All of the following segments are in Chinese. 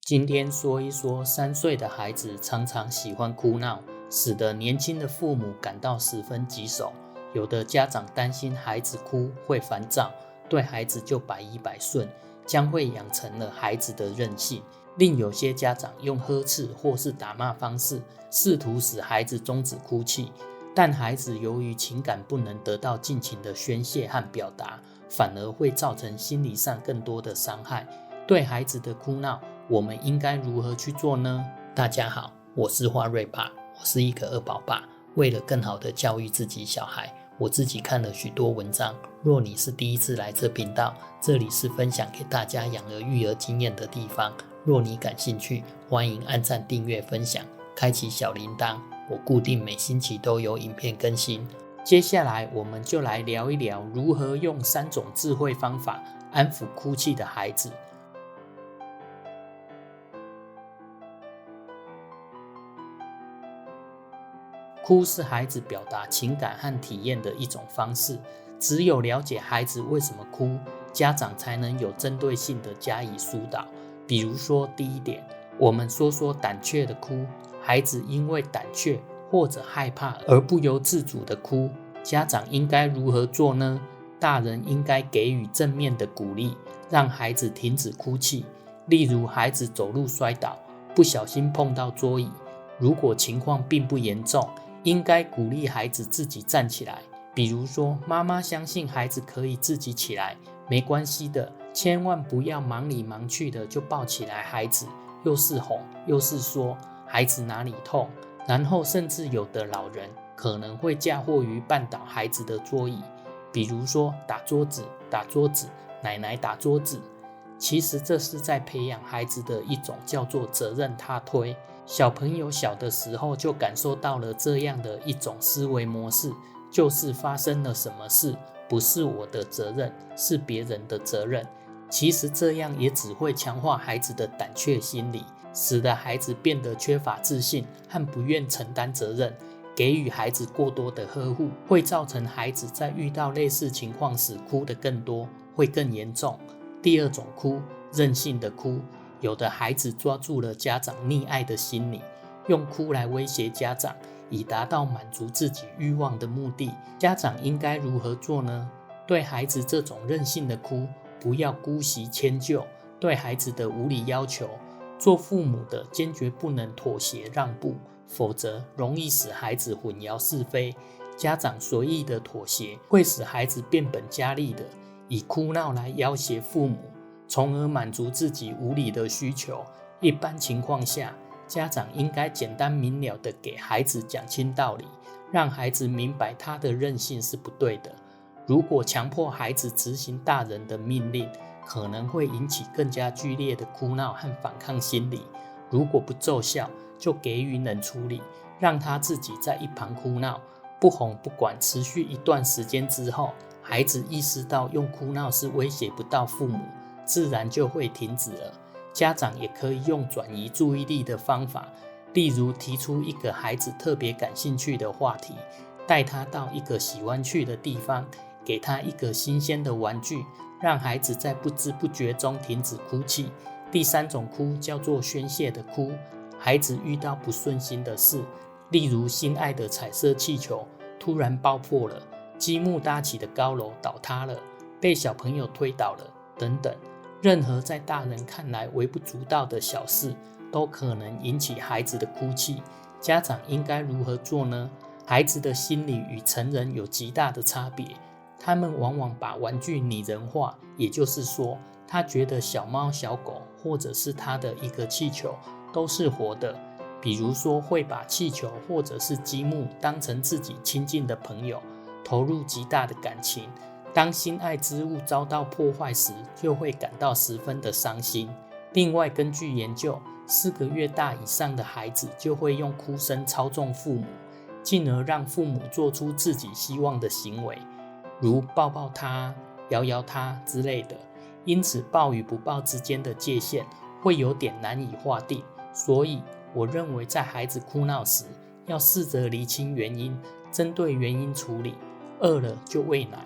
今天说一说3岁的孩子常常喜欢哭闹，使得年轻的父母感到十分棘手。有的家长担心孩子哭会烦躁，对孩子就百依百顺，将会养成了孩子的任性。另有些家长用呵斥或是打骂方式，试图使孩子终止哭泣，但孩子由于情感不能得到尽情的宣泄和表达，反而会造成心理上更多的伤害。对孩子的哭闹，我们应该如何去做呢？大家好，我是花瑞爸，我是一个二宝爸。为了更好的教育自己小孩，我自己看了许多文章。若你是第一次来这频道，这里是分享给大家养儿育儿经验的地方。若你感兴趣，欢迎按赞、订阅、分享，开启小铃铛。我固定每星期都有影片更新。接下来我们就来聊一聊如何用3种智慧方法安抚哭泣的孩子。哭是孩子表达情感和体验的一种方式，只有了解孩子为什么哭，家长才能有针对性的加以疏导。比如说，第一点，我们说胆怯的哭，孩子因为胆怯或者害怕而不由自主的哭，家长应该如何做呢？大人应该给予正面的鼓励，让孩子停止哭泣。例如，孩子走路摔倒，不小心碰到桌椅，如果情况并不严重，应该鼓励孩子自己站起来。比如说，妈妈相信孩子可以自己起来，没关系的，千万不要忙里忙去的就抱起来孩子，又是哄又是说孩子哪里痛，然后甚至有的老人可能会嫁祸于绊倒孩子的桌椅，比如说打桌子、打桌子、奶奶打桌子。其实这是在培养孩子的一种叫做责任他推。小朋友小的时候就感受到了这样的一种思维模式，就是发生了什么事不是我的责任，是别人的责任。其实这样也只会强化孩子的胆怯心理，使得孩子变得缺乏自信和不愿承担责任。给予孩子过多的呵护，会造成孩子在遇到类似情况时哭得更多，会更严重。第二种哭，任性的哭。有的孩子抓住了家长溺爱的心理，用哭来威胁家长，以达到满足自己欲望的目的。家长应该如何做呢？对孩子这种任性的哭，不要姑息迁就，对孩子的无理要求，做父母的坚决不能妥协让步，否则容易使孩子混淆是非。家长随意的妥协，会使孩子变本加厉的以哭闹来要挟父母，从而满足自己无理的需求。一般情况下，家长应该简单明了地给孩子讲清道理，让孩子明白他的任性是不对的。如果强迫孩子执行大人的命令，可能会引起更加剧烈的哭闹和反抗心理。如果不奏效，就给予冷处理，让他自己在一旁哭闹，不哄不管，持续一段时间之后，孩子意识到用哭闹是威胁不到父母，自然就会停止了。家长也可以用转移注意力的方法，例如提出一个孩子特别感兴趣的话题，带他到一个喜欢去的地方，给他一个新鲜的玩具，让孩子在不知不觉中停止哭泣。第3种哭叫做宣泄的哭。孩子遇到不顺心的事，例如心爱的彩色气球突然爆破了，积木搭起的高楼倒塌了，被小朋友推倒了等等，任何在大人看来微不足道的小事，都可能引起孩子的哭泣。家长应该如何做呢？孩子的心理与成人有极大的差别，他们往往把玩具拟人化，也就是说，他觉得小猫小狗或者是他的一个气球都是活的。比如说，会把气球或者是积木当成自己亲近的朋友，投入极大的感情。当心爱之物遭到破坏时，就会感到十分的伤心。另外，根据研究，4个月大以上的孩子就会用哭声操纵父母，进而让父母做出自己希望的行为，如抱抱他、摇摇他之类的。因此，抱与不抱之间的界限会有点难以划定。所以，我认为在孩子哭闹时，要试着厘清原因，针对原因处理。饿了就喂奶，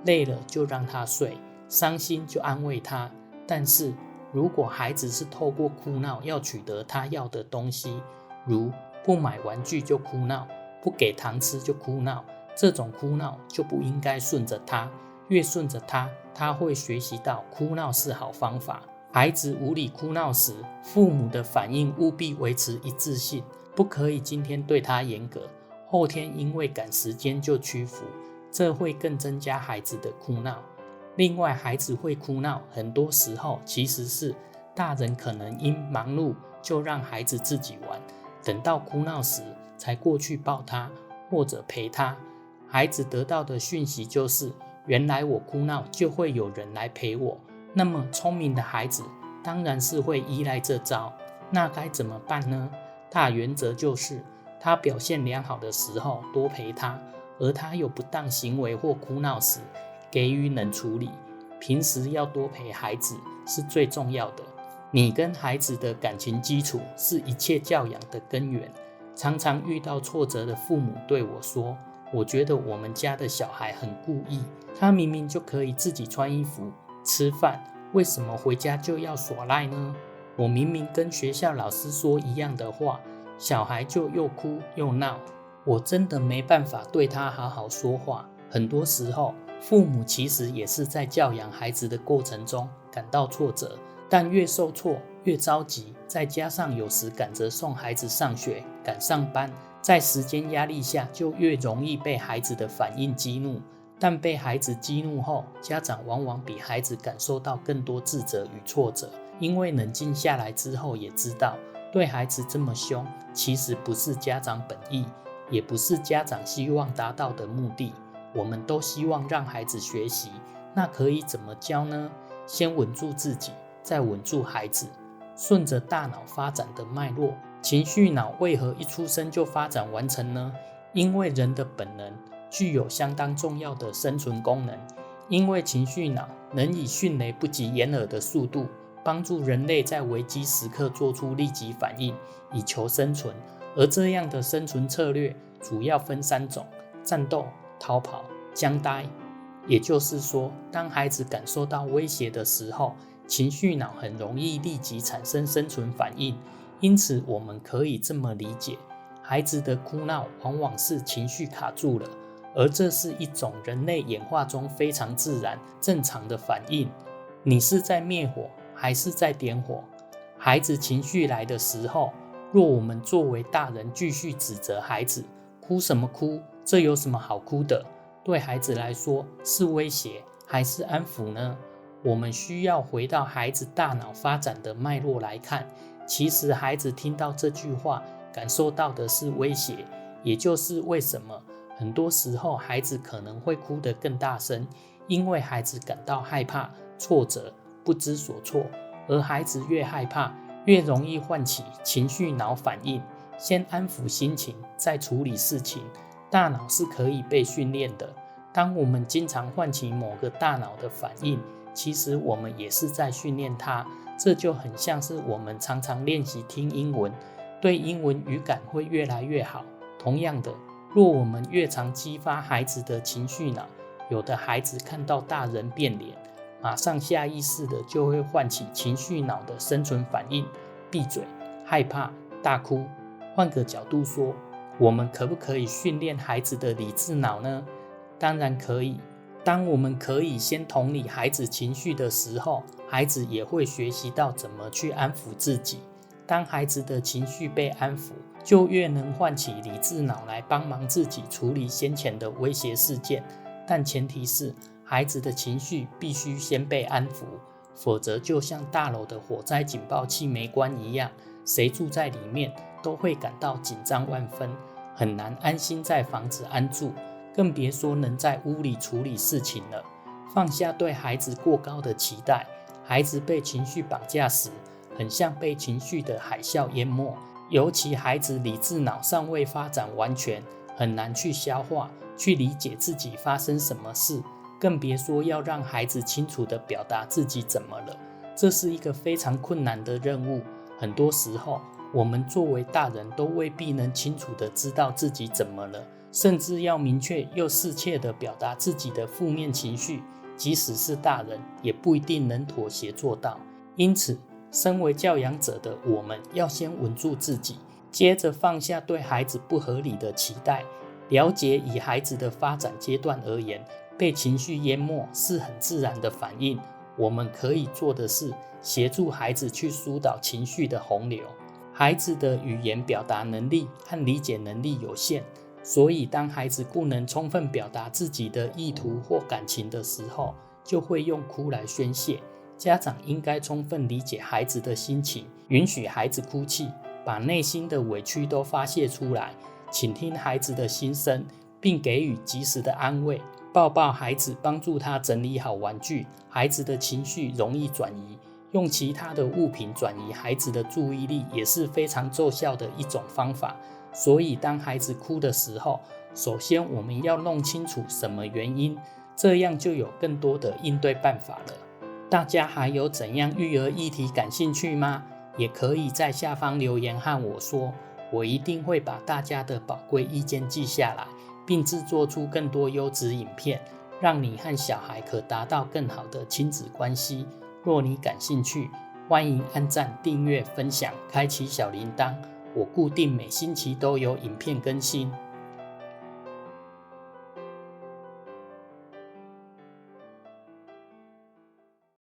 累了就让他睡，伤心就安慰他，但是如果孩子是透过哭闹要取得他要的东西，如不买玩具就哭闹，不给糖吃就哭闹，这种哭闹就不应该顺着他，越顺着他，他会学习到哭闹是好方法。孩子无理哭闹时，父母的反应务必维持一致性，不可以今天对他严格，后天因为赶时间就屈服，这会更增加孩子的哭闹。另外，孩子会哭闹，很多时候其实是大人可能因忙碌就让孩子自己玩，等到哭闹时才过去抱他或者陪他。孩子得到的讯息就是，原来我哭闹就会有人来陪我。那么聪明的孩子当然是会依赖这招，那该怎么办呢？大原则就是，他表现良好的时候多陪他，而他有不当行为或哭闹时，给予冷处理。平时要多陪孩子是最重要的。你跟孩子的感情基础是一切教养的根源。常常遇到挫折的父母对我说，我觉得我们家的小孩很故意，他明明就可以自己穿衣服吃饭，为什么回家就要耍赖呢？我明明跟学校老师说一样的话，小孩就又哭又闹，我真的没办法对他好好说话。很多时候，父母其实也是在教养孩子的过程中感到挫折，但越受挫越着急，再加上有时赶着送孩子上学赶上班，在时间压力下就越容易被孩子的反应激怒。但被孩子激怒后，家长往往比孩子感受到更多自责与挫折，因为冷静下来之后也知道，对孩子这么凶，其实不是家长本意，也不是家长希望达到的目的。我们都希望让孩子学习，那可以怎么教呢？先稳住自己，再稳住孩子。顺着大脑发展的脉络，情绪脑为何一出生就发展完成呢？因为人的本能具有相当重要的生存功能，因为情绪脑能以迅雷不及掩耳的速度，帮助人类在危机时刻做出立即反应，以求生存。而这样的生存策略主要分3种：战斗、逃跑、僵呆。也就是说，当孩子感受到威胁的时候，情绪脑很容易立即产生生存反应。因此我们可以这么理解，孩子的哭闹往往是情绪卡住了，而这是一种人类演化中非常自然正常的反应。你是在灭火还是在点火？孩子情绪来的时候，若我们作为大人继续指责孩子，哭什么哭，这有什么好哭的？对孩子来说是威胁还是安抚呢？我们需要回到孩子大脑发展的脉络来看，其实孩子听到这句话感受到的是威胁，也就是为什么很多时候孩子可能会哭得更大声，因为孩子感到害怕、挫折、不知所措。而孩子越害怕，越容易唤起情绪脑反应，先安抚心情，再处理事情。大脑是可以被训练的，当我们经常唤起某个大脑的反应，其实我们也是在训练它。这就很像是我们常常练习听英文，对英文语感会越来越好。同样的，若我们越常激发孩子的情绪脑，有的孩子看到大人变脸，马上下意识的就会唤起情绪脑的生存反应，闭嘴、害怕、大哭。换个角度说，我们可不可以训练孩子的理智脑呢？当然可以。当我们可以先同理孩子情绪的时候，孩子也会学习到怎么去安抚自己。当孩子的情绪被安抚，就越能唤起理智脑来帮忙自己处理先前的威胁事件。但前提是孩子的情绪必须先被安抚，否则就像大楼的火灾警报器没关一样，谁住在里面都会感到紧张万分，很难安心在房子安住，更别说能在屋里处理事情了。放下对孩子过高的期待，孩子被情绪绑架时，很像被情绪的海啸淹没。尤其孩子理智脑尚未发展完全，很难去消化、去理解自己发生什么事，更别说要让孩子清楚地表达自己怎么了。这是一个非常困难的任务。很多时候，我们作为大人都未必能清楚地知道自己怎么了，甚至要明确又适切地表达自己的负面情绪，即使是大人也不一定能妥协做到。因此，身为教养者的我们要先稳住自己，接着放下对孩子不合理的期待，了解以孩子的发展阶段而言，被情绪淹没是很自然的反应。我们可以做的是协助孩子去疏导情绪的洪流。孩子的语言表达能力和理解能力有限，所以当孩子不能充分表达自己的意图或感情的时候，就会用哭来宣泄。家长应该充分理解孩子的心情，允许孩子哭泣，把内心的委屈都发泄出来，倾听孩子的心声，并给予及时的安慰。抱抱孩子，帮助他整理好玩具，孩子的情绪容易转移。用其他的物品转移孩子的注意力也是非常奏效的一种方法。所以当孩子哭的时候，首先我们要弄清楚什么原因，这样就有更多的应对办法了。大家还有怎样育儿议题感兴趣吗？也可以在下方留言和我说，我一定会把大家的宝贵意见记下来，并制作出更多优质影片，让你和小孩可达到更好的亲子关系。若你感兴趣，欢迎按赞、订阅、分享，开启小铃铛。我固定每星期都有影片更新。